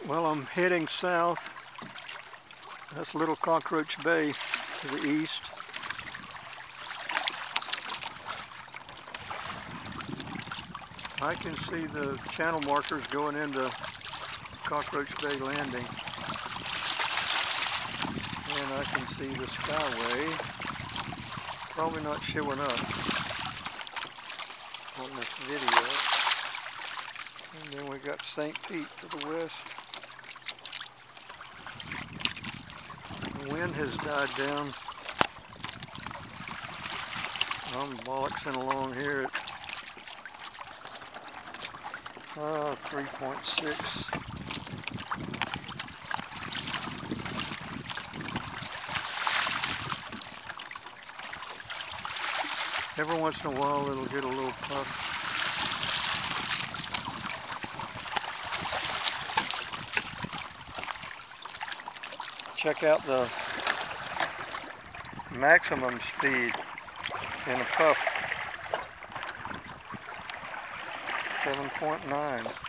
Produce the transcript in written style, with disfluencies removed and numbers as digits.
Well, I'm heading south. That's Little Cockroach Bay to the east. I can see the channel markers going into Cockroach Bay Landing. And I can see the Skyway probably not showing up on this video. And then we got St. Pete to the west. The wind has died down. I'm bollocksing along here at 3.6. Every once in a while it'll get a little puff. Check out the maximum speed in a puff, 7.9.